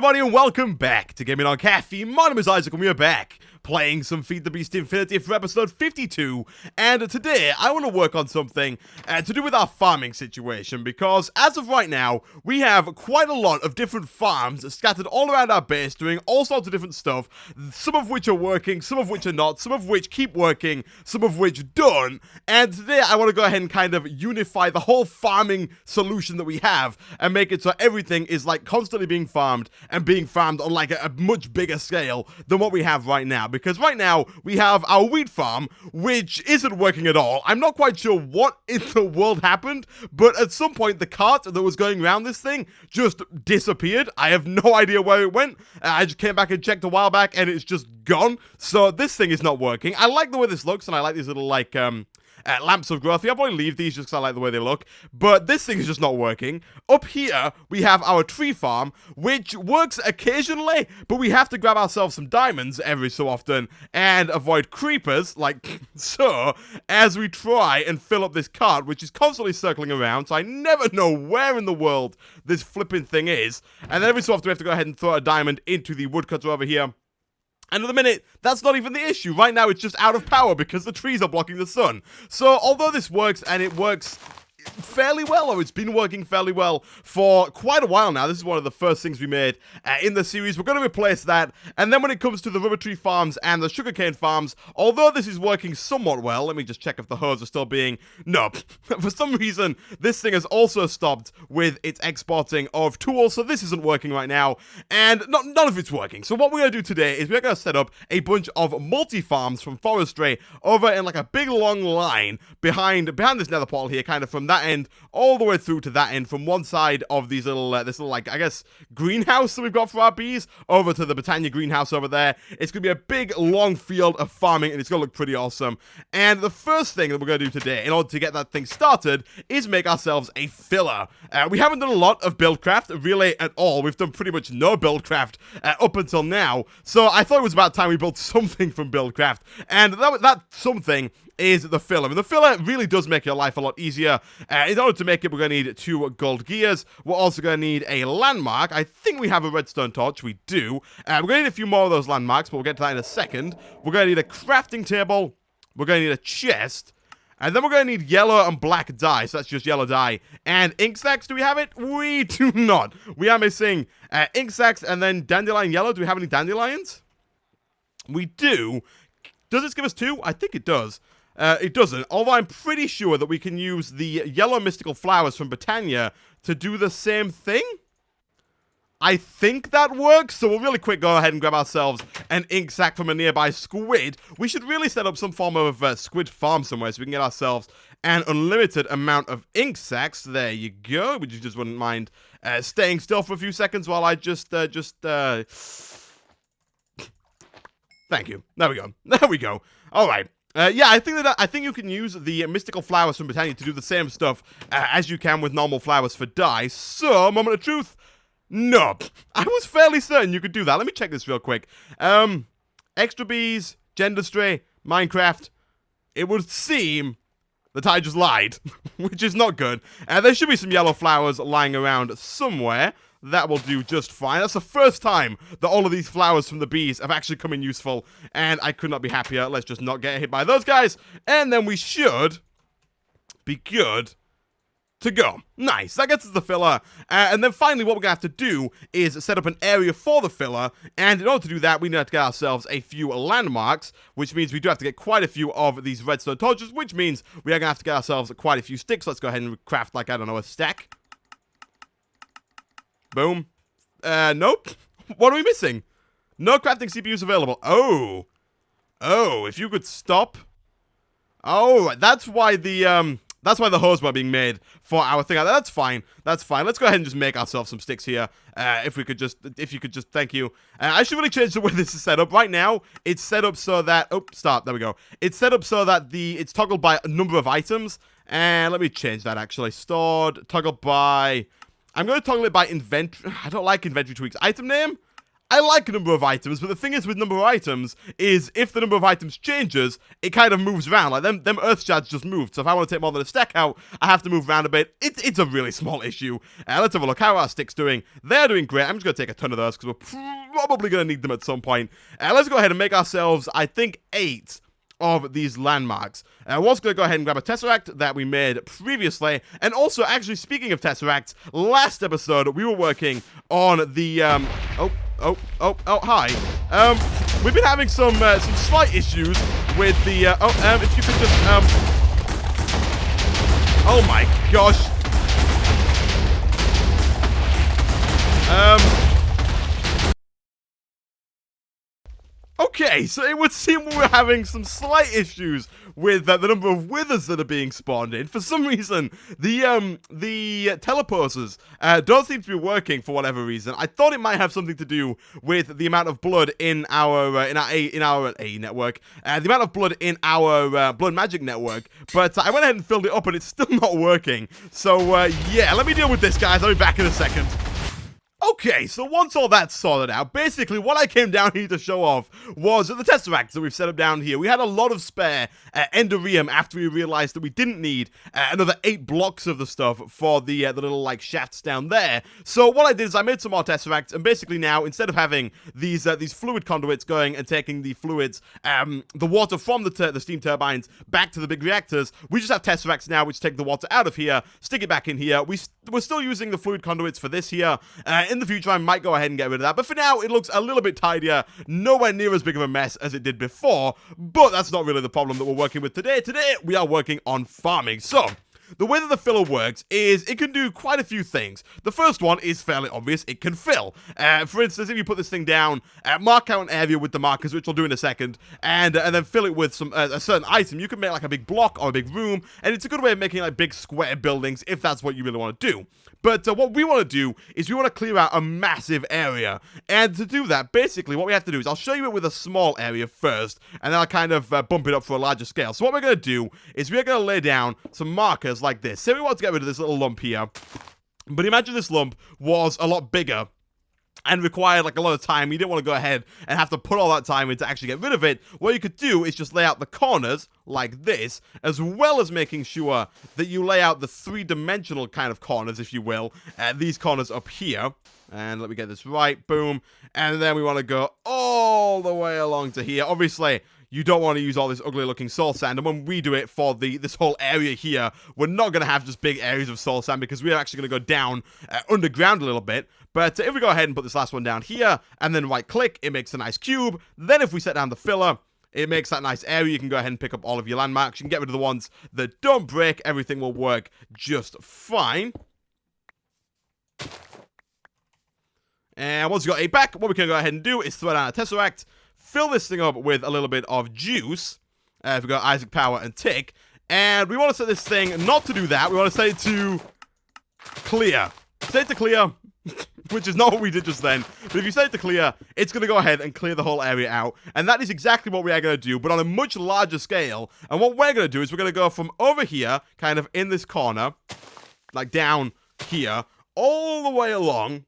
everybody, and welcome back to Gaming on Caffeine. My name is Isaac, and we are back playing some FTB Infinity for episode 52, and today I want to work on something to do with our farming situation, because as of right now, we have quite a lot of different farms scattered all around our base, doing all sorts of different stuff, some of which are working, some of which are not, some of which keep working, some of which don't, and today I want to go ahead and kind of unify the whole farming solution that we have, and make it so everything is like constantly being farmed, and being farmed on like a much bigger scale than what we have right now. Because right now, we have our wheat farm, which isn't working at all. I'm not quite sure what in the world happened, but at some point, the cart that was going around this thing just disappeared. I have no idea where it went. I just came back and checked a while back, and it's just gone. So this thing is not working. I like the way this looks, and I like these little, like, lamps of growth. I'll probably leave these just because I like the way they look, but this thing is just not working. Up here, we have our tree farm, which works occasionally, but we have to grab ourselves some diamonds every so often and avoid creepers, like so, as we try and fill up this cart, which is constantly circling around, so I never know where in the world this flipping thing is, and then every so often we have to go ahead and throw a diamond into the woodcutter over here. And at the minute, that's not even the issue. Right now, it's just out of power because the trees are blocking the sun. So, although this works, and it works fairly well, or it's been working fairly well for quite a while now. This is one of the first things we made in the series. We're going to replace that, and then when it comes to the rubber tree farms and the sugarcane farms, although this is working somewhat well, let me just check if the hose are still being... No, for some reason, this thing has also stopped with its exporting of tools, so this isn't working right now, and none of it's working. So what we're going to do today is we're going to set up a bunch of multi-farms from forestry over in like a big long line behind this nether portal here, kind of from that end all the way through to that end, from one side of these little this little, like, I guess, greenhouse that we've got for our bees over to the Botania greenhouse over there. It's gonna be a big long field of farming, and it's gonna look pretty awesome. And the first thing that we're gonna do today in order to get that thing started is make ourselves a filler. We haven't done a lot of Buildcraft really at all. We've done pretty much no Buildcraft up until now, so I thought it was about time we built something from Buildcraft, and that something is the filler. And the filler really does make your life a lot easier. In order to make it, we're going to need 2 gold gears. We're also going to need a landmark. I think we have a redstone torch. We do. We're going to need a few more of those landmarks, but we'll get to that in a second. We're going to need a crafting table. We're going to need a chest. And then we're going to need yellow and black dye. So that's just yellow dye. And ink sacks, do we have it? We do not. We are missing ink sacks and then dandelion yellow. Do we have any dandelions? We do. Does this give us 2? I think it does. It doesn't, although I'm pretty sure that we can use the yellow mystical flowers from Botania to do the same thing. I think that works, so we'll really quick go ahead and grab ourselves an ink sac from a nearby squid. We should really set up some form of squid farm somewhere so we can get ourselves an unlimited amount of ink sacs. There you go. Would you just wouldn't mind staying still for a few seconds while I just thank you. There we go. There we go. All right. Yeah, I think you can use the mystical flowers from Botania to do the same stuff as you can with normal flowers for dye. So, moment of truth, no. I was fairly certain you could do that. Let me check this real quick. Extra bees, Gendustry, Minecraft. It would seem that I just lied, which is not good. There should be some yellow flowers lying around somewhere. That will do just fine. That's the first time that all of these flowers from the bees have actually come in useful, and I could not be happier. Let's just not get hit by those guys, and then we should be good to go. Nice. That gets us the filler. And then finally, what we're going to have to do is set up an area for the filler, and in order to do that, we need to get ourselves a few landmarks, which means we do have to get quite a few of these redstone torches, which means we are going to have to get ourselves quite a few sticks. Let's go ahead and craft, like, I don't know, a stack. Boom. Nope. What are we missing? No crafting CPUs available. Oh. Oh, if you could stop. Oh, that's why the hose were being made for our thing. That's fine. That's fine. Let's go ahead and just make ourselves some sticks here. If you could just, thank you. I should really change the way this is set up. Right now, it's set up so that, oh, stop. There we go. It's set up so that it's toggled by a number of items. And let me change that actually. Stored, toggled by... I'm going to toggle it by inventory. I don't like inventory tweaks. Item name? I like a number of items, but the thing is with number of items is if the number of items changes, it kind of moves around. Like them earth shards just moved. So if I want to take more than a stack out, I have to move around a bit. It's a really small issue. Let's have a look. How are our sticks doing? They're doing great. I'm just going to take a ton of those because we're probably going to need them at some point. Let's go ahead and make ourselves, I think, 8 of these landmarks. I was going to go ahead and grab a Tesseract that we made previously, and also, actually, speaking of Tesseracts, last episode, we were working on the, hi. We've been having some slight issues with the, if you could just, oh my gosh. Okay, so it would seem we're having some slight issues with the number of withers that are being spawned in. For some reason, the teleporters don't seem to be working for whatever reason. I thought it might have something to do with the amount of blood in our A network, the amount of blood in our blood magic network. But I went ahead and filled it up, and it's still not working. So yeah, let me deal with this, guys. I'll be back in a second. Okay, so once all that's sorted out, basically what I came down here to show off was the Tesseracts that we've set up down here. We had a lot of spare Enderium after we realized that we didn't need another 8 blocks of the stuff for the little, like, shafts down there. So what I did is I made some more Tesseracts, and basically now, instead of having these fluid conduits going and taking the fluids, the water from the steam turbines back to the big reactors, we just have Tesseracts now which take the water out of here, stick it back in here. We're still using the fluid conduits for this here. In the future, I might go ahead and get rid of that, but for now, it looks a little bit tidier, nowhere near as big of a mess as it did before, but that's not really the problem that we're working with today. Today, we are working on farming. So, the way that the filler works is it can do quite a few things. The first one is fairly obvious. It can fill. For instance, if you put this thing down, mark out an area with the markers, which I'll do in a second, and then fill it with some a certain item, you can make like a big block or a big room, and it's a good way of making like big square buildings if that's what you really want to do. But what we want to do is we want to clear out a massive area. And to do that, basically, what we have to do is I'll show you it with a small area first, and then I'll kind of bump it up for a larger scale. So what we're going to do is we're going to lay down some markers like this. Say we want to get rid of this little lump here. But imagine this lump was a lot bigger and required like a lot of time. You didn't want to go ahead and have to put all that time in to actually get rid of it. What you could do is just lay out the corners like this, as well as making sure that you lay out the 3-dimensional kind of corners, if you will, these corners up here. And let me get this right, boom. And then we want to go all the way along to here. Obviously, you don't want to use all this ugly looking soul sand, and when we do it for this whole area here, we're not going to have just big areas of soul sand because we're actually going to go down underground a little bit. But if we go ahead and put this last one down here, and then right click, it makes a nice cube. Then if we set down the filler, it makes that nice area. You can go ahead and pick up all of your landmarks. You can get rid of the ones that don't break. Everything will work just fine. And once we've got 8 back, what we can go ahead and do is throw down a Tesseract, fill this thing up with a little bit of juice. If we got Isaac Power and Tick. And we want to set this thing not to do that. We want to set it to clear. Set it to clear, which is not what we did just then. But if you set it to clear, it's going to go ahead and clear the whole area out. And that is exactly what we are going to do, but on a much larger scale. And what we're going to do is we're going to go from over here, kind of in this corner, like down here, all the way along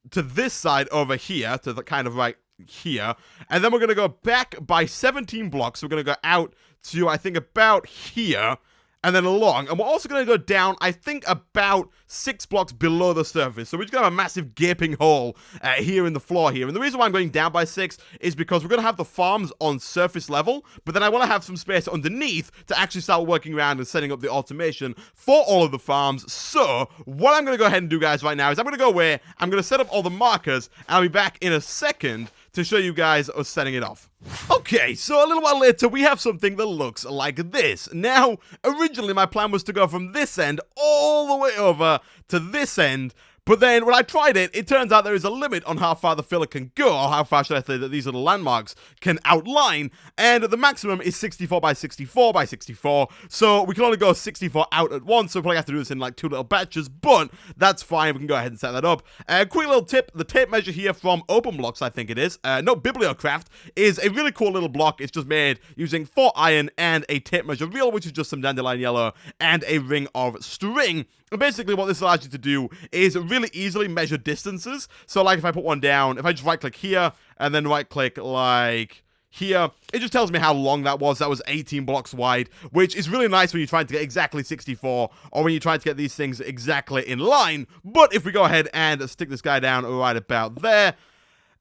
to this side over here, to the kind of right here, and then we're going to go back by 17 blocks. We're going to go out to, I think, about here, and then along, and we're also going to go down, I think, about 6 blocks below the surface. So we're just going to have a massive gaping hole here in the floor here. And the reason why I'm going down by 6 is because we're going to have the farms on surface level, but then I want to have some space underneath to actually start working around and setting up the automation for all of the farms. So what I'm going to go ahead and do, guys, right now is I'm going to go away, I'm going to set up all the markers, and I'll be back in a second to show you guys us setting it off. Okay, so a little while later, we have something that looks like this. Now, originally my plan was to go from this end all the way over to this end, but then when I tried it, it turns out there is a limit on how far the filler can go, or how far should I say that these little landmarks can outline, and the maximum is 64 by 64 by 64, so we can only go 64 out at once, so we probably have to do this in like 2 little batches, but that's fine, we can go ahead and set that up. Quick little tip, the tape measure here from OpenBlocks, I think it is, no, BiblioCraft, is a really cool little block. It's just made using 4 iron and a tape measure reel, which is just some dandelion yellow, and a ring of string. And basically what this allows you to do is really easily measure distances. So like if I put one down, if I just right-click here, and then right-click like here, it just tells me how long that was. That was 18 blocks wide, which is really nice when you're trying to get exactly 64, or when you're trying to get these things exactly in line. But if we go ahead and stick this guy down right about there,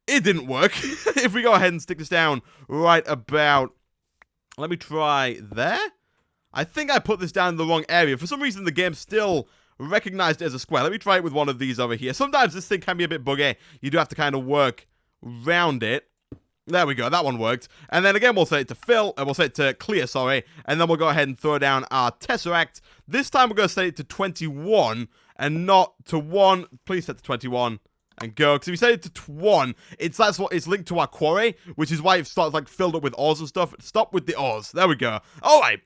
it didn't work. If we go ahead and stick this down right about, let me try there. I think I put this down in the wrong area. For some reason, the game still recognized it as a square. Let me try it with one of these over here. Sometimes this thing can be a bit buggy. You do have to kind of work around it. There we go, that one worked. And then again, we'll set it to fill, and we'll set it to clear, sorry. And then we'll go ahead and throw down our Tesseract. This time we're going to set it to 21, and not to 1. Please set to 21. And go, because if we set it to 1, that's what it's linked to our quarry, which is why it starts like filled up with ores and stuff. Stop with the ores. There we go. Alright.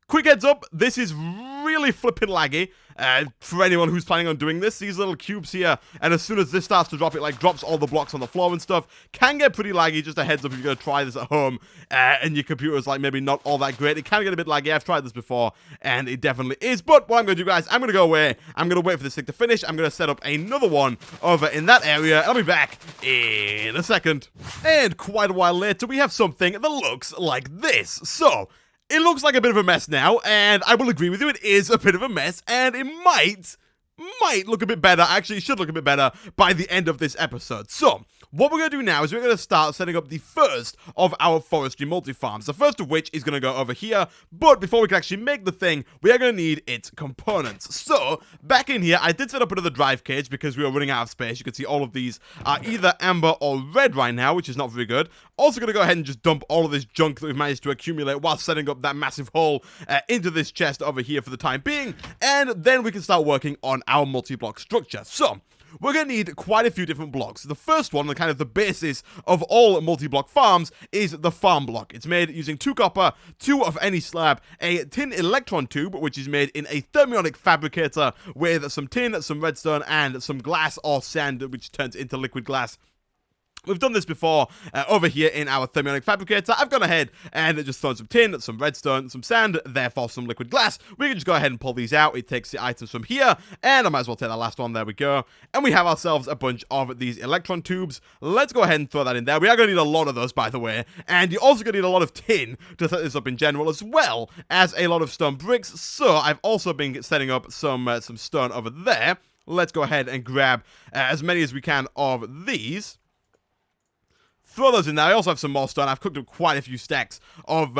Quick heads up, this is really flipping laggy for anyone who's planning on doing this. These little cubes here, and as soon as this starts to drop, it like drops all the blocks on the floor and stuff. Can get pretty laggy, just a heads up if you're going to try this at home and your computer's like maybe not all that great. It can get a bit laggy. I've tried this before, and it definitely is. But what I'm going to do, guys, I'm going to go away. I'm going to wait for this thing to finish. I'm going to set up another one over in that area. I'll be back in a second. And quite a while later, we have something that looks like this. So it looks like a bit of a mess now, and I will agree with you, it is a bit of a mess, and it might look a bit better. Actually, it should look a bit better by the end of this episode. So what we're going to do now is we're going to start setting up the first of our forestry multi-farms. The first of which is going to go over here, but before we can actually make the thing, we are going to need its components. So back in here, I did set up another drive cage because we were running out of space. You can see all of these are either amber or red right now, which is not very good. Also going to go ahead and just dump all of this junk that we've managed to accumulate while setting up that massive hole into this chest over here for the time being, and then we can start working on our multi-block structure. So we're going to need quite a few different blocks. The first one, the kind of the basis of all multi-block farms, is the farm block. It's made using 2 copper, 2 of any slab, a tin electron tube, which is made in a thermionic fabricator with some tin, some redstone, and some glass or sand, which turns into liquid glass. We've done this before over here in our thermionic fabricator. I've gone ahead and just thrown some tin, some redstone, some sand, therefore some liquid glass. We can just go ahead and pull these out. It takes the items from here, and I might as well take that last one. There we go. And we have ourselves a bunch of these electron tubes. Let's go ahead and throw that in there. We are going to need a lot of those, by the way. And you're also going to need a lot of tin to set this up in general, as well as a lot of stone bricks. So I've also been setting up some stone over there. Let's go ahead and grab as many as we can of these. Throw those in there. I also have some more stone. I've cooked up quite a few stacks of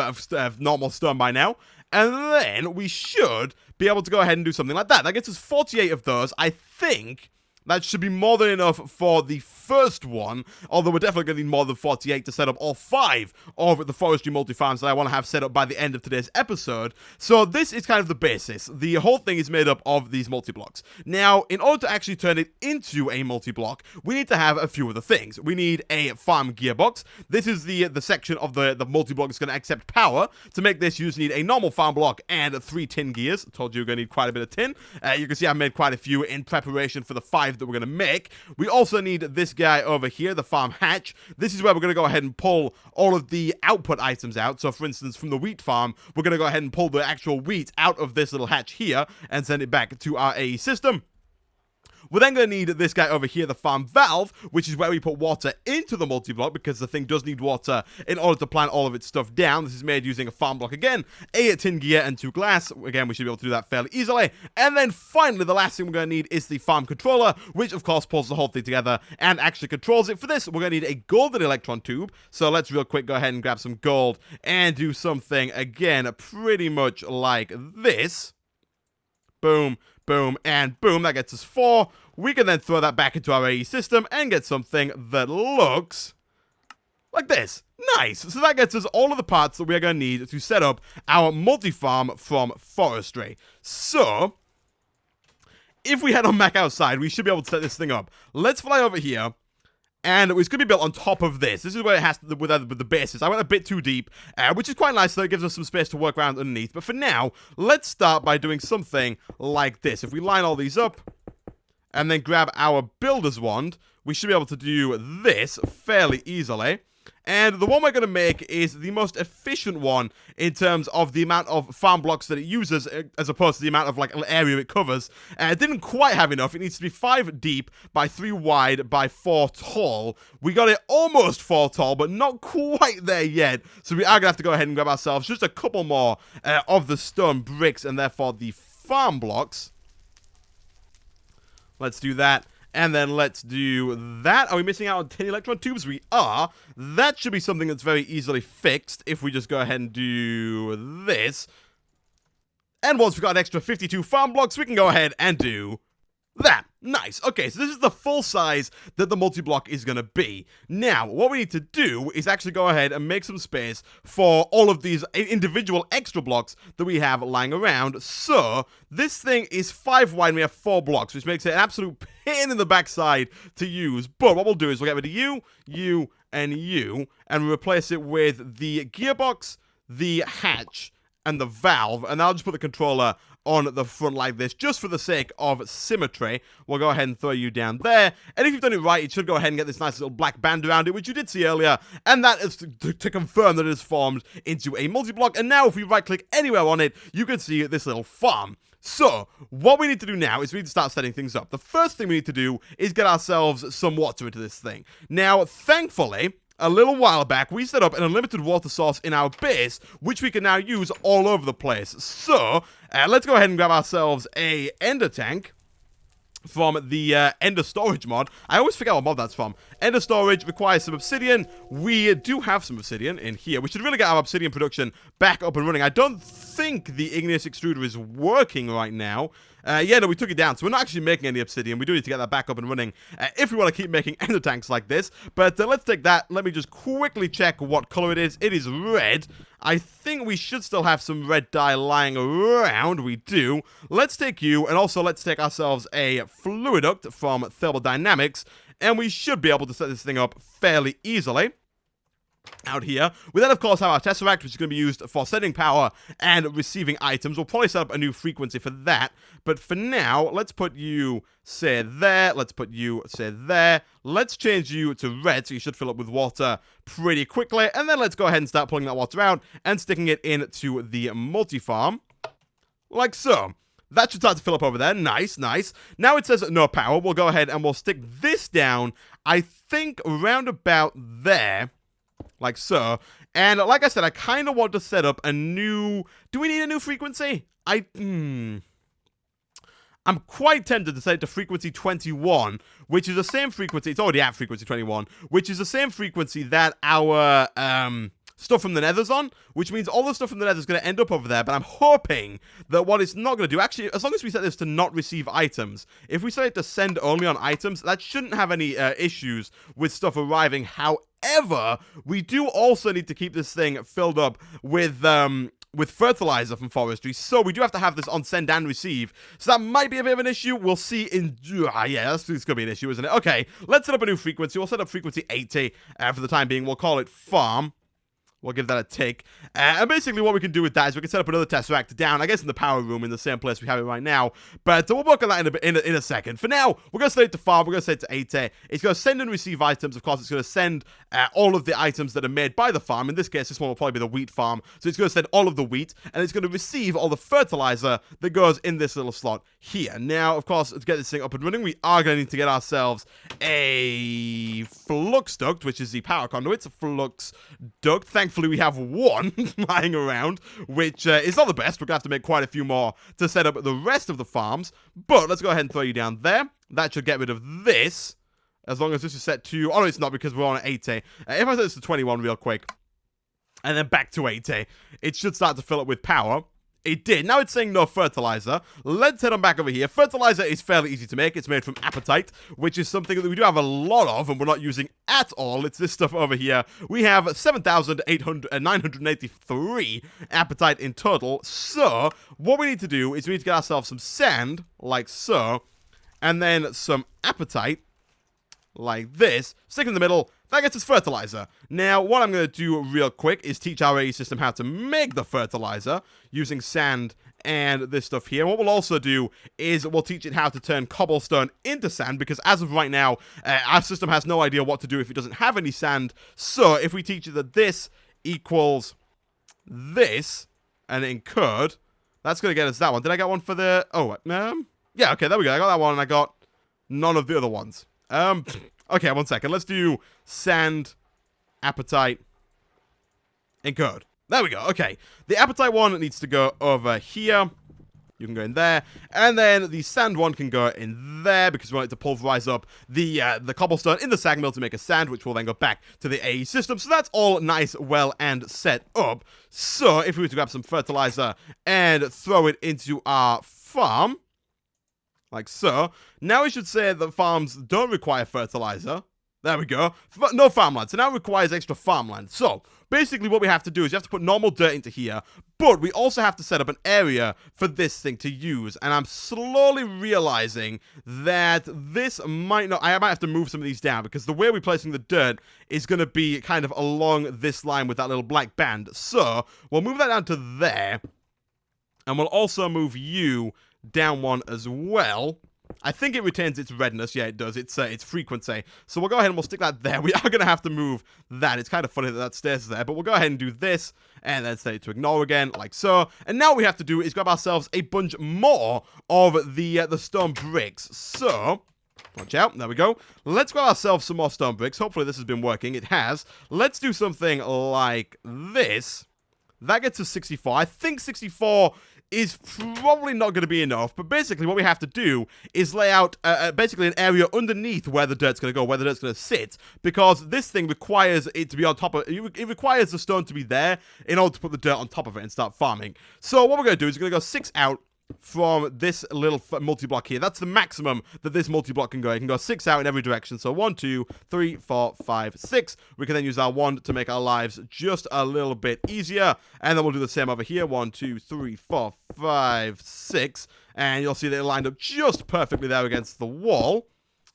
normal stone by now. And then we should be able to go ahead and do something like that. That gets us 48 of those. I think that should be more than enough for the first one, although we're definitely going to need more than 48 to set up all 5 of the forestry multi-farms that I want to have set up by the end of today's episode. So this is kind of the basis. The whole thing is made up of these multi-blocks. Now, in order to actually turn it into a multi-block, we need to have a few other things. We need a farm gearbox. This is the section of the multi-block that's going to accept power. To make this, you just need a normal farm block and 3 tin gears. I told you we're going to need quite a bit of tin. You can see I've made quite a few in preparation for the 5 that we're going to make. We also need this guy over here, the farm hatch. This is where we're going to go ahead and pull all of the output items out. So for instance, from the wheat farm, we're going to go ahead and pull the actual wheat out of this little hatch here and send it back to our AE system. We're then going to need this guy over here, the farm valve, which is where we put water into the multi-block, because the thing does need water in order to plant all of its stuff down. This is made using a farm block again, a tin gear, and 2 glass. Again, we should be able to do that fairly easily. And then finally, the last thing we're going to need is the farm controller, which of course pulls the whole thing together and actually controls it. For this, we're going to need a golden electron tube. So let's real quick go ahead and grab some gold and do something, again, pretty much like this. Boom, boom, and boom. That gets us 4. We can then throw that back into our AE system and get something that looks like this. Nice. So that gets us all of the parts that we are going to need to set up our multi-farm from forestry. So if we head on back outside, we should be able to set this thing up. Let's fly over here. And it's going to be built on top of this. This is where it has to, with the basis. I went a bit too deep, which is quite nice, so it gives us some space to work around underneath. But for now, let's start by doing something like this. If we line all these up, and then grab our builder's wand, we should be able to do this fairly easily. And the one we're going to make is the most efficient one in terms of the amount of farm blocks that it uses, as opposed to the amount of like area it covers. It didn't quite have enough. It needs to be 5 deep by 3 wide by 4 tall. We got it almost 4 tall, but not quite there yet. So we are going to have to go ahead and grab ourselves just a couple more of the stone bricks, and therefore the farm blocks. Let's do that. And then let's do that. Are we missing out on 10 electron tubes? We are. That should be something that's very easily fixed if we just go ahead and do this. And once we've got an extra 52 farm blocks, we can go ahead and do that. Nice. Okay, so this is the full size that the multi-block is going to be. Now, what we need to do is actually go ahead and make some space for all of these individual extra blocks that we have lying around. So, this thing is 5 wide and we have 4 blocks, which makes it an absolute pain in the backside to use. But what we'll do is we'll get rid of you, and replace it with the gearbox, the hatch, and the valve. And I'll just put the controller on the front like this, just for the sake of symmetry. We'll go ahead and throw you down there, and if you've done it right, it should go ahead and get this nice little black band around it, which you did see earlier, and that is to confirm that it is formed into a multi-block. And now if we right-click anywhere on it, you can see this little farm. So, what we need to do now is we need to start setting things up. The first thing we need to do is get ourselves some water into this thing. Now, thankfully, a little while back, we set up an unlimited water source in our base, which we can now use all over the place. So, let's go ahead and grab ourselves a ender tank from the ender storage mod. I always forget what mod that's from. Ender storage requires some obsidian. We do have some obsidian in here. We should really get our obsidian production back up and running. I don't think the igneous extruder is working right now. Yeah, no, we took it down, so we're not actually making any obsidian. We do need to get that back up and running if we want to keep making ender tanks like this. But let's take that. Let me just quickly check what color it is. It is red. I think we should still have some red dye lying around. We do. Let's take you, and also let's take ourselves a fluiduct from Thermodynamics, and we should be able to set this thing up fairly easily out here. We then, of course, have our Tesseract, which is going to be used for sending power and receiving items. We'll probably set up a new frequency for that. But for now, let's put you, say, there. Let's put you, say, there. Let's change you to red, so you should fill up with water pretty quickly. And then let's go ahead and start pulling that water out and sticking it into the multi-farm, like so. That should start to fill up over there. Nice, nice. Now it says no power. We'll go ahead and we'll stick this down, I think, around about there. Like so. And like I said, I kind of want to set up a new... Do we need a new frequency? I'm quite tempted to set it to frequency 21, which is the same frequency... It's already at frequency 21, which is the same frequency that our stuff from the nether's on, which means all the stuff from the nether is going to end up over there. But I'm hoping that what it's not going to do... Actually, as long as we set this to not receive items, if we set it to send only on items, that shouldn't have any issues with stuff arriving. However, we do also need to keep this thing filled up with fertilizer from forestry, so we do have to have this on send and receive. So that might be a bit of an issue. We'll see in... yeah, it's going to be an issue, isn't it? Okay, let's set up a new frequency. We'll set up frequency 80 for the time being. We'll call it farm. We'll give that a tick. And basically what we can do with that is we can set up another Tesseract down, I guess in the power room, in the same place we have it right now. But we'll work on that in a second. For now, we're going to set it to farm. We're going to set it to 80. It's going to send and receive items. Of course, it's going to send all of the items that are made by the farm. In this case, this one will probably be the wheat farm. So it's going to send all of the wheat, and it's going to receive all the fertilizer that goes in this little slot here. Now, of course, to get this thing up and running, we are going to need to get ourselves a flux duct, which is the power conduit. It's a flux duct. Thankfully, we have one lying around, which is not the best. We're going to have to make quite a few more to set up the rest of the farms. But let's go ahead and throw you down there. That should get rid of this, as long as this is set to... Oh, no, it's not, because we're on 80. If I set this to 21 real quick, and then back to 80, it should start to fill up with power. It did. Now it's saying no fertilizer. Let's head on back over here. Fertilizer is fairly easy to make. It's made from apatite, which is something that we do have a lot of, and we're not using at all. It's this stuff over here. We have 7,983 apatite in total. So, what we need to do is we need to get ourselves some sand, like so, and then some apatite, like this, stick it in the middle, that gets us fertilizer. Now, what I'm going to do real quick is teach our AE system how to make the fertilizer using sand and this stuff here. What we'll also do is we'll teach it how to turn cobblestone into sand, because as of right now, our system has no idea what to do if it doesn't have any sand. So, if we teach it that this equals this, and it incurred, that's going to get us that one. Did I get one for the... Oh, yeah, okay, there we go. I got that one, and I got none of the other ones. Okay, one second. Let's do sand, appetite, incurred. There we go. Okay, the appetite one needs to go over here. You can go in there, and then the sand one can go in there because we want it to pulverize up the cobblestone in the sag mill to make a sand, which will then go back to the AE system. So that's all nice, well, and set up. So if we were to grab some fertilizer and throw it into our farm, like so, now we should say that farms don't require fertilizer. There we go. No farmland. So now it requires extra farmland. So, basically what we have to do is you have to put normal dirt into here, but we also have to set up an area for this thing to use. And I'm slowly realizing that this might not... I might have to move some of these down, because the way we're placing the dirt is going to be kind of along this line with that little black band. So, we'll move that down to there, and we'll also move you down one as well. I think it retains its redness. Yeah, it does. Its frequency. So we'll go ahead and we'll stick that there. We are going to have to move that. It's kind of funny that that stays there, but we'll go ahead and do this, and then say to ignore again, like so. And now what we have to do is grab ourselves a bunch more of the stone bricks. So, watch out. There we go. Let's grab ourselves some more stone bricks. Hopefully this has been working. It has. Let's do something like this. That gets us 64. I think 64 is probably not going to be enough, but basically what we have to do is lay out basically an area underneath where the dirt's going to go, where the dirt's going to sit, because this thing requires it to be on top of it requires the stone to be there in order to put the dirt on top of it and start farming. So what we're going to do is we're going to go 6 out from this little multi-block here. That's the maximum that this multi-block can go. It can go 6 out in every direction. So 1, 2, 3, 4, 5, 6. We can then use our wand to make our lives just a little bit easier. And then we'll do the same over here. 1, 2, 3, 4, 5, 6. And you'll see that it lined up just perfectly there against the wall.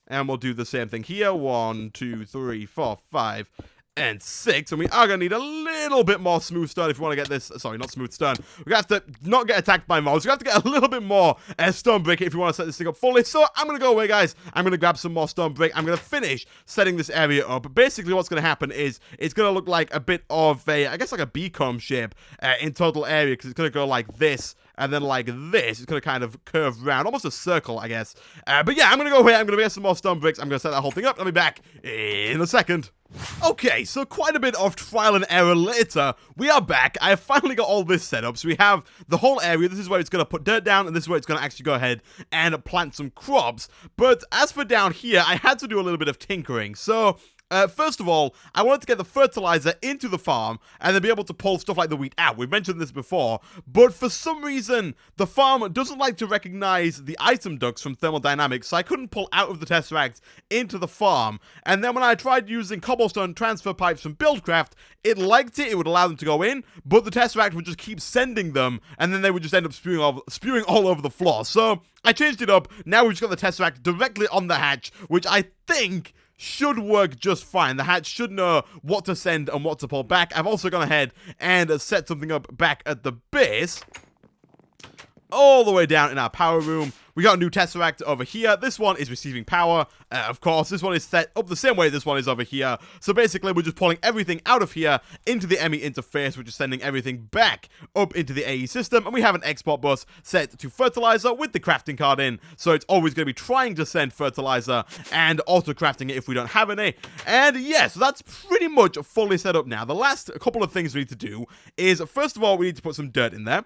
And we'll do the same thing here. 1, 2, 3, 4, 5, and 6, and we are going to need a little bit more smooth stone if we want to get this, sorry, not smooth stone, we have to not get attacked by mobs, we have to get a little bit more stone brick if we want to set this thing up fully. So I'm going to go away, guys, I'm going to grab some more stone brick, I'm going to finish setting this area up. Basically what's going to happen is, it's going to look like a bit of a, I guess like a B-comb shape in total area, because it's going to go like this, and then like this, it's going to kind of curve round, almost a circle, I guess. But yeah, I'm going to go away, I'm going to get some more stone bricks, I'm going to set that whole thing up, I'll be back in a second. Okay, so quite a bit of trial and error later, we are back. I have finally got all this set up. So we have the whole area. This is where it's going to put dirt down, and this is where it's going to actually go ahead and plant some crops. But as for down here, I had to do a little bit of tinkering. So first of all, I wanted to get the fertilizer into the farm and then be able to pull stuff like the wheat out. We've mentioned this before, but for some reason, the farm doesn't like to recognize the item ducts from thermodynamics, so I couldn't pull out of the Tesseract into the farm. And then when I tried using cobblestone transfer pipes from Buildcraft, it liked it, it would allow them to go in, but the Tesseract would just keep sending them, and then they would just end up spewing all over the floor. So I changed it up. Now we've just got the Tesseract directly on the hatch, which I think should work just fine. The hatch should know what to send and what to pull back. I've also gone ahead and set something up back at the base, all the way down in our power room. We got a new Tesseract over here. This one is receiving power. Of course, this one is set up the same way this one is over here. So basically, we're just pulling everything out of here into the ME interface, which is sending everything back up into the AE system. And we have an export bus set to fertilizer with the crafting card in. So it's always going to be trying to send fertilizer and auto-crafting it if we don't have any. And yeah, so that's pretty much fully set up now. The last couple of things we need to do is, first of all, we need to put some dirt in there.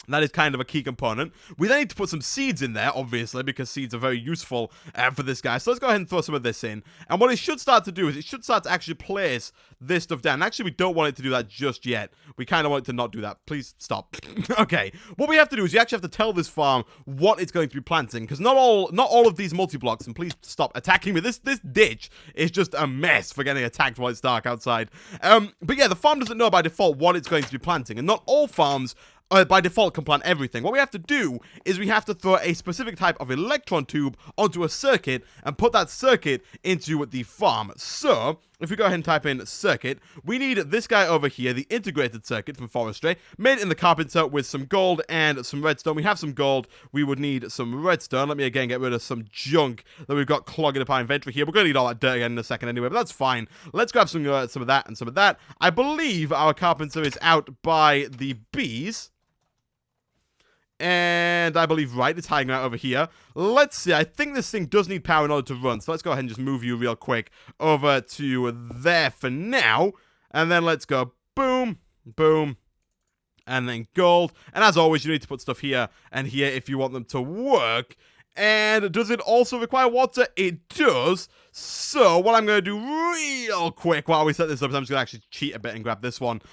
That is kind of a key component. We then need to put some seeds in there, obviously, because seeds are very useful for this guy. So let's go ahead and throw some of this in. And what it should start to do is it should start to actually place this stuff down. Actually, we don't want it to do that just yet. We kind of want it to not do that. Please stop. Okay. What we have to do is you actually have to tell this farm what it's going to be planting, because not all of these multi-blocks, and please stop attacking me. This ditch is just a mess for getting attacked while it's dark outside. But yeah, the farm doesn't know by default what it's going to be planting, and not all farms by default can plant everything. What we have to do is we have to throw a specific type of electron tube onto a circuit and put that circuit into the farm. So, if we go ahead and type in circuit, we need this guy over here, the integrated circuit from forestry, made in the Carpenter with some gold and some redstone. We have some gold, we would need some redstone. Let me again get rid of some junk that we've got clogging up our inventory here. We're going to need all that dirt again in a second anyway, but that's fine. Let's grab some of that and some of that. I believe our Carpenter is out by the bees. And I believe, right, it's hanging out over here. Let's see, I think this thing does need power in order to run. So let's go ahead and just move you real quick over to there for now. And then let's go boom, boom, and then gold. And as always, you need to put stuff here and here if you want them to work. And does it also require water? It does. So what I'm going to do real quick while we set this up is I'm just going to actually cheat a bit and grab this one.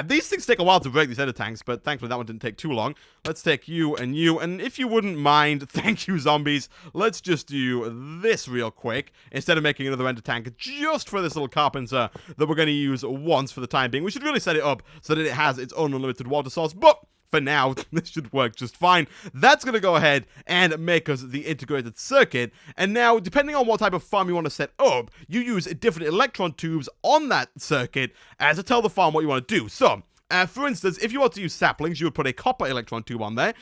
These things take a while to break, these ender tanks, but thankfully that one didn't take too long. Let's take you. And if you wouldn't mind, thank you zombies, let's just do this real quick instead of making another ender tank just for this little Carpenter that we're going to use once for the time being. We should really set it up so that it has its own unlimited water source, but for now, this should work just fine. That's going to go ahead and make us the integrated circuit. And now, depending on what type of farm you want to set up, you use different electron tubes on that circuit to tell the farm what you want to do. So, for instance, if you want to use saplings, you would put a copper electron tube on there.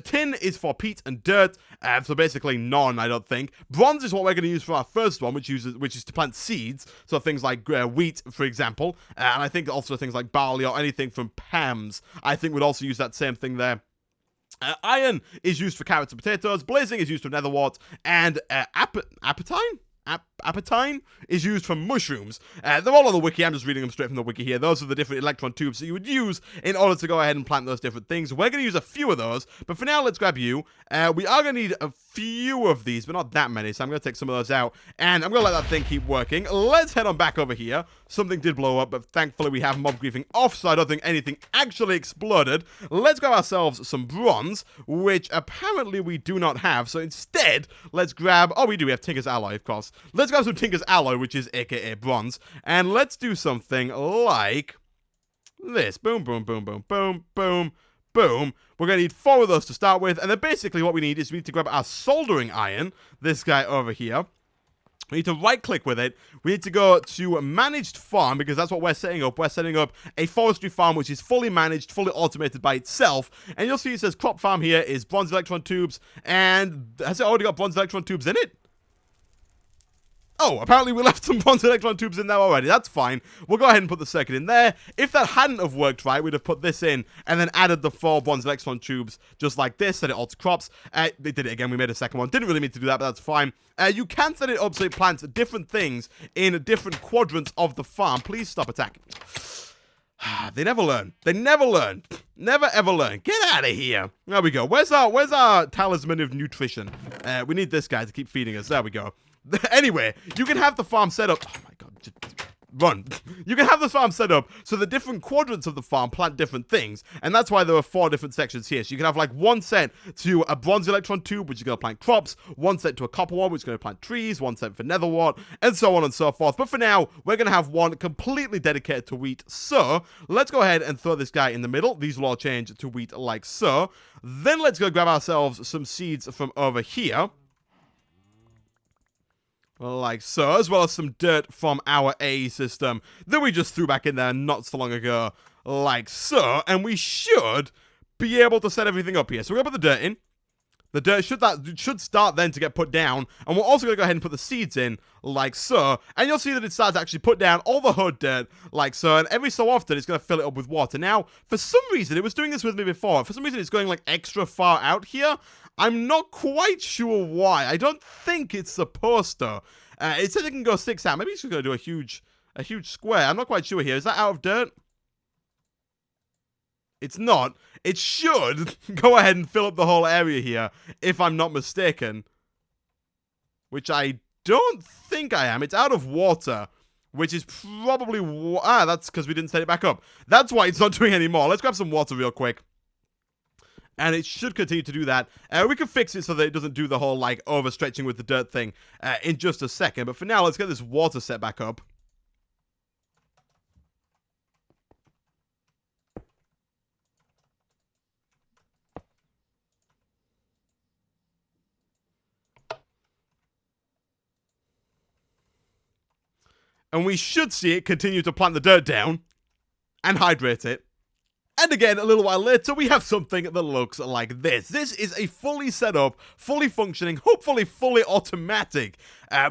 Tin is for peat and dirt, so basically none, I don't think. Bronze is what we're going to use for our first one, which is to plant seeds, so things like wheat, for example, and I think also things like barley or anything from Pams, I think would also use that same thing there. Iron is used for carrots and potatoes, blazing is used for netherwort, and apatine is used for mushrooms. They're all on the wiki. I'm just reading them straight from the wiki here. Those are the different electron tubes that you would use in order to go ahead and plant those different things. We're going to use a few of those, but for now, let's grab you. We are going to need a few of these, but not that many, so I'm going to take some of those out, and I'm going to let that thing keep working. Let's head on back over here. Something did blow up, but thankfully we have mob griefing off, so I don't think anything actually exploded. Let's grab ourselves some bronze, which apparently we do not have, so instead, let's grab... Oh, we do. We have Tinker's Alloy, of course. Let's grab some Tinker's Alloy, which is aka bronze, and let's do something like this. Boom, boom, boom, boom, boom, boom, boom. We're going to need 4 of those to start with, and then basically what we need is we need to grab our soldering iron, this guy over here. We need to right-click with it. We need to go to Managed Farm, because that's what we're setting up. We're setting up a forestry farm, which is fully managed, fully automated by itself. And you'll see it says crop farm here is bronze electron tubes, and has it already got bronze electron tubes in it? Oh, apparently we left some bronze electron tubes in there already. That's fine. We'll go ahead and put the circuit in there. If that hadn't have worked right, we'd have put this in and then added the 4 bronze electron tubes just like this, set it all to crops. They did it again. We made a second one. Didn't really need to do that, but that's fine. You can set it up so it plants different things in different quadrants of the farm. Please stop attacking. They never learn. They never learn. Never ever learn. Get out of here. There we go. Where's our talisman of nutrition? We need this guy to keep feeding us. There we go. Anyway, you can have the farm set up. Oh my god, just run. You can have the farm set up so the different quadrants of the farm plant different things, and that's why there are 4 different sections here. So you can have like one set to a bronze electron tube, which is going to plant crops, one set to a copper one, which is going to plant trees, one set for netherwort, and so on and so forth. But for now, we're going to have one completely dedicated to wheat. So let's go ahead and throw this guy in the middle. These will all change to wheat like so. Then let's go grab ourselves some seeds from over here. Like so, as well as some dirt from our AE system that we just threw back in there not so long ago, like so, and we should be able to set everything up here. So we're going to put the dirt in. The dirt should start then to get put down, and we're also going to go ahead and put the seeds in, like so, and you'll see that it starts to actually put down all the hood dirt, like so, and every so often it's going to fill it up with water. Now, for some reason, it was doing this with me before. For some reason, it's going like extra far out here. I'm not quite sure why. I don't think it's supposed to. It says it can go 6 out. Maybe it's just going to do a huge square. I'm not quite sure here. Is that out of dirt? It's not. It should go ahead and fill up the whole area here, if I'm not mistaken. Which I don't think I am. It's out of water, which is probably... that's because we didn't set it back up. That's why it's not doing any more. Let's grab some water real quick. And it should continue to do that. We can fix it so that it doesn't do the whole, like, overstretching with the dirt thing in just a second. But for now, let's get this water set back up. And we should see it continue to plant the dirt down and hydrate it. And again, a little while later, we have something that looks like this. This is a fully set up, fully functioning, hopefully fully automatic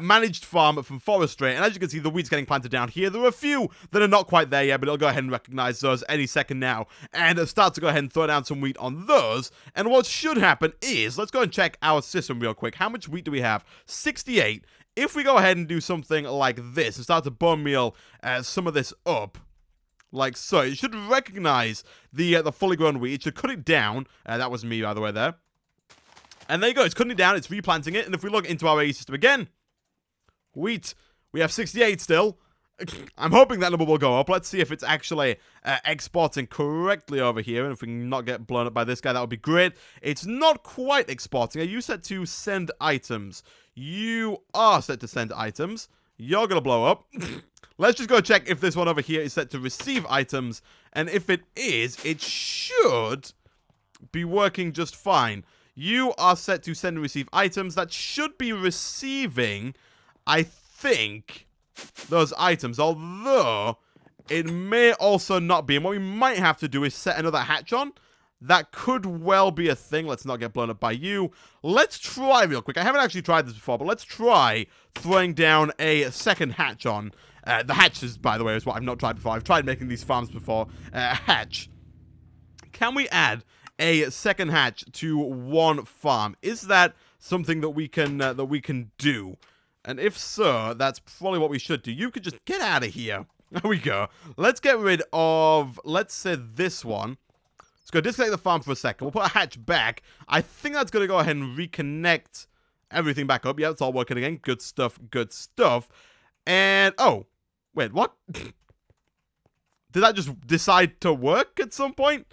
managed farm from forestry. And as you can see, the wheat's getting planted down here. There are a few that are not quite there yet, but it'll go ahead and recognize those any second now. And start to go ahead and throw down some wheat on those. And what should happen is, let's go and check our system real quick. How much wheat do we have? 68. If we go ahead and do something like this and start to bone meal some of this up, like so, it should recognize the fully grown wheat. It should cut it down. That was me, by the way, there. And there you go. It's cutting it down. It's replanting it. And if we look into our AE system again, wheat, we have 68 still. I'm hoping that number will go up. Let's see if it's actually exporting correctly over here. And if we can not get blown up by this guy, that would be great. It's not quite exporting. Are you set to send items? You are set to send items. You're going to blow up. Let's just go check if this one over here is set to receive items. And if it is, it should be working just fine. You are set to send and receive items. That should be receiving, I think, those items. Although, it may also not be. And what we might have to do is set another hatch on. That could well be a thing. Let's not get blown up by you. Let's try real quick. I haven't actually tried this before, but let's try throwing down a second hatch on. The hatches, by the way, is what I've not tried before. I've tried making these farms before. Hatch. Can we add a second hatch to one farm? Is that something that we can do? And if so, that's probably what we should do. You could just get out of here. There we go. Let's get rid of, let's say, this one. Let's go disconnect the farm for a second. We'll put a hatch back. I think that's going to go ahead and reconnect everything back up. Yeah, it's all working again. Good stuff, good stuff. And, oh, wait, what? Did that just decide to work at some point?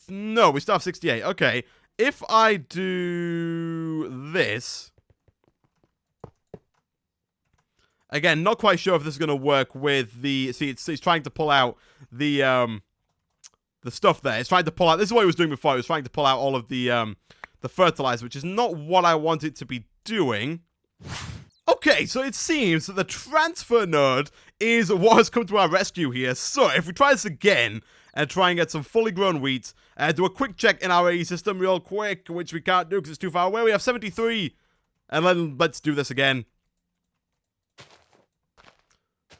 No, we still have 68. Okay, if I do this... Again, not quite sure if this is going to work with the... See, it's trying to pull out the stuff there. It's trying to pull out... This is what it was doing before. It was trying to pull out all of the fertilizer, which is not what I want it to be doing. Okay, so it seems that the transfer node is what has come to our rescue here. So, if we try this again and try and get some fully grown wheat, do a quick check in our AE system real quick, which we can't do because it's too far away. We have 73. And then let's do this again.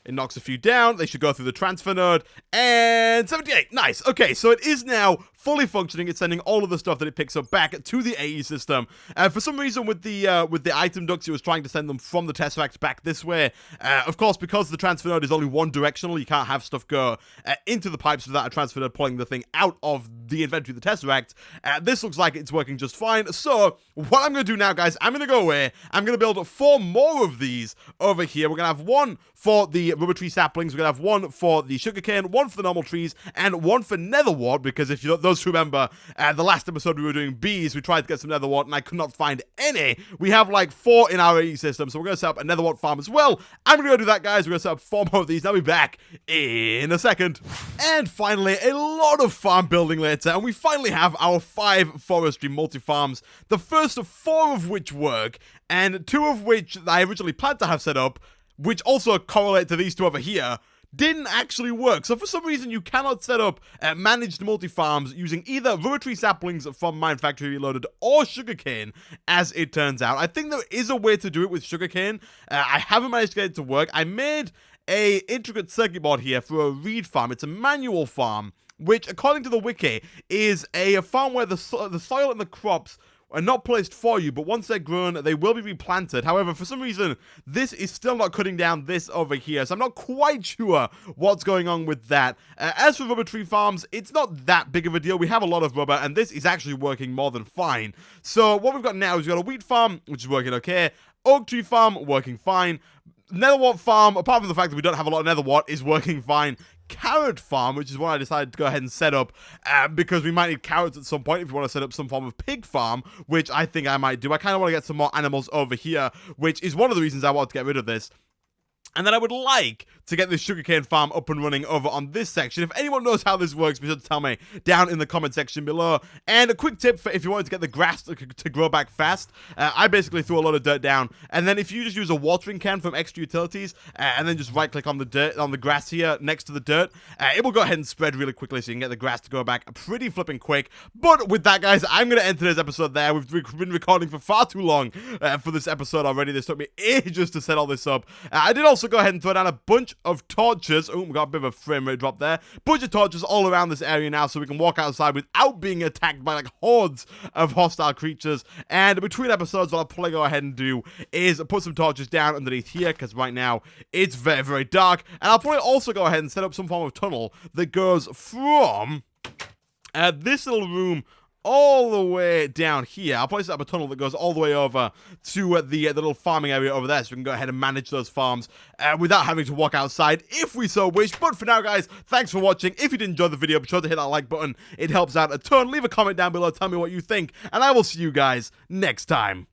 It knocks a few down. They should go through the transfer node. And 78. Nice. Okay, so it is now fully functioning. It's sending all of the stuff that it picks up back to the AE system. For some reason, with the item ducts, it was trying to send them from the Tesseract back this way. Of course, because the transfer node is only one directional, you can't have stuff go into the pipes without a transfer node pulling the thing out of the inventory of the Tesseract. This looks like it's working just fine. So, what I'm going to do now, guys, I'm going to go away. I'm going to build 4 more of these over here. We're going to have one for the rubber tree saplings. We're going to have one for the sugarcane, one for the normal trees, and one for netherwort, because if those remember, the last episode we were doing bees, we tried to get some netherwort, and I could not find any. We have like 4 in our AE system, so we're going to set up a netherwort farm as well. I'm going to go do that, guys. We're going to set up 4 more of these. I'll be back in a second. And finally, a lot of farm building later, and we finally have our 5 forestry multi-farms, the first of 4 of which work, and 2 of which I originally planned to have set up, which also correlate to these 2 over here, didn't actually work. So for some reason, you cannot set up managed multi-farms using either rubber tree saplings from Mine Factory Reloaded or sugarcane, as it turns out. I think there is a way to do it with sugarcane. I haven't managed to get it to work. I made a intricate circuit board here for a reed farm. It's a manual farm, which, according to the wiki, is a farm where the soil and the crops are not placed for you, but once they're grown, they will be replanted. However, for some reason, this is still not cutting down this over here, so I'm not quite sure what's going on with that. As for rubber tree farms, it's not that big of a deal. We have a lot of rubber, and this is actually working more than fine. So what we've got now is we've got a wheat farm, which is working okay, oak tree farm, working fine, netherwort farm, apart from the fact that we don't have a lot of netherwort, is working fine. Carrot farm, which is what I decided to go ahead and set up because we might need carrots at some point if we want to set up some form of pig farm, which I think I might do. I kind of want to get some more animals over here, which is one of the reasons I want to get rid of this. And then I would like to get this sugarcane farm up and running over on this section. If anyone knows how this works, be sure to tell me down in the comment section below. And a quick tip for if you wanted to get the grass to grow back fast, I basically threw a lot of dirt down, and then if you just use a watering can from extra utilities, and then just right click on the dirt, on the grass here next to the dirt, it will go ahead and spread really quickly so you can get the grass to grow back pretty flipping quick. But with that, guys, I'm going to end today's episode there. We've been recording for far too long for this episode already. This took me ages to set all this up. I did also go ahead and throw down a bunch of torches. Oh, we got a bit of a frame rate drop there. Bunch of torches all around this area now so we can walk outside without being attacked by like hordes of hostile creatures. And between episodes, what I'll probably go ahead and do is put some torches down underneath here, because right now it's very, very dark. And I'll probably also go ahead and set up some form of tunnel that goes from this little room all the way down here. I'll probably set up a tunnel that goes all the way over to the little farming area over there, so we can go ahead and manage those farms without having to walk outside if we so wish. But for now, guys, thanks for watching. If you did enjoy the video, be sure to hit that like button. It helps out a ton. Leave a comment down below, tell me what you think, and I will see you guys next time.